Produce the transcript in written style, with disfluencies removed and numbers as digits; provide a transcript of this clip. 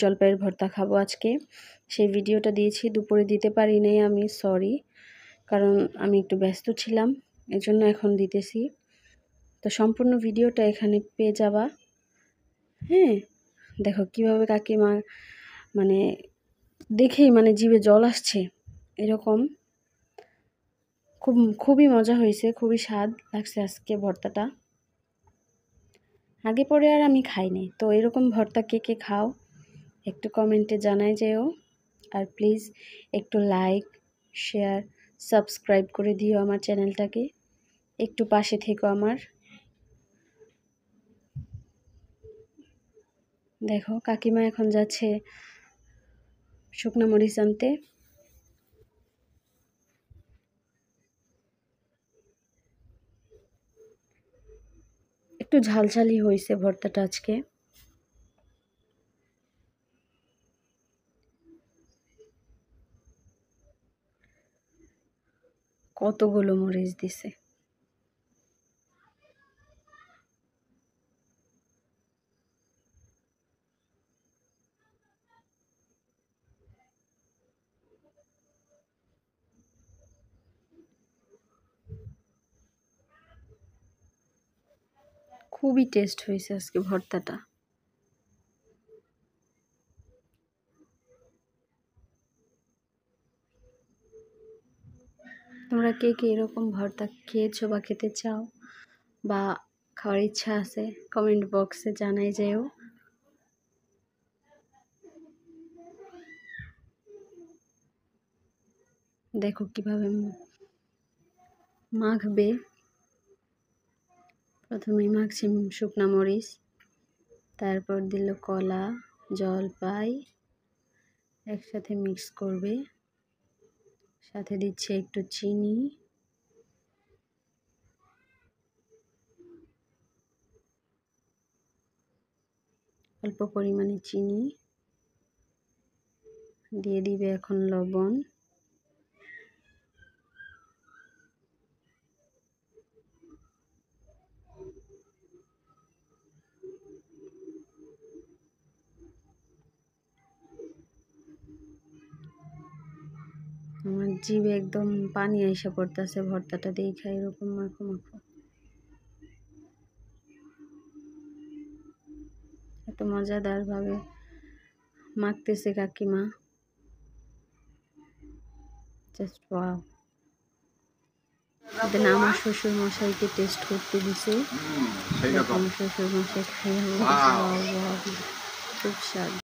জলপাইয়ের ভর্তা খাবো আজকে। সেই ভিডিওটা দিয়েছি, দুপুরে দিতে পারি নাই আমি, সরি, কারণ আমি একটু ব্যস্ত ছিলাম, এজন্য এখন দিতেছি। তো সম্পূর্ণ ভিডিওটা এখানে পেয়ে যাবা। হ্যাঁ, দেখো কিভাবে কাকিমা মানে দেখেই জিভে জল আসছে এরকম। খুবই মজা হয়েছে, খুবই স্বাদ লাগছে আজকে ভর্তাটা। আগে পরে আর আমি খাইনি, তো এরকম ভর্তা কে কে খাও একটু কমেন্টে জানাই যেও। আর প্লিজ একটু লাইক, শেয়ার, সাবস্ক্রাইব করে দিও আমার চ্যানেলটাকে, একটু পাশে থেকো আমার। দেখো কাকিমা এখন যাচ্ছে শুকনো মরিচ আনতে। একটু ঝালঝালি হয়েছে ভর্তাটা আজকে। কতগুলো মরিচ দিছে। খুবই টেস্ট হয়েছে আজকে ভর্তাটা। তোমরা কে কে এরকম ভর্তা খেয়েছো বা খেতে চাও বা খাওয়ার ইচ্ছা আছে কমেন্ট বক্সে জানাই যেও। দেখো কিভাবে মাখবে। প্রথমেই মাখছি শুকনা মরিচ, তারপর দিল কলা, জলপাই একসাথে মিক্স করবে, সাথে দিচ্ছে একটু চিনি, অল্প পরিমাণে চিনি দিয়ে দিবে এখন লবণ। আমার জিভে একদম পানি আইসা পড়তেছে ভর্তাটা দেখা, এরকম মাখো মাখো, এত মজাদার ভাবে মাখতেছে কাকিমা, জাস্ট ওয়াও। দেন আমার শ্বশুর মশাইকে টেস্ট করতে দিছে, আমার শ্বশুর মশাই খাইয়া খুব স্বাদ।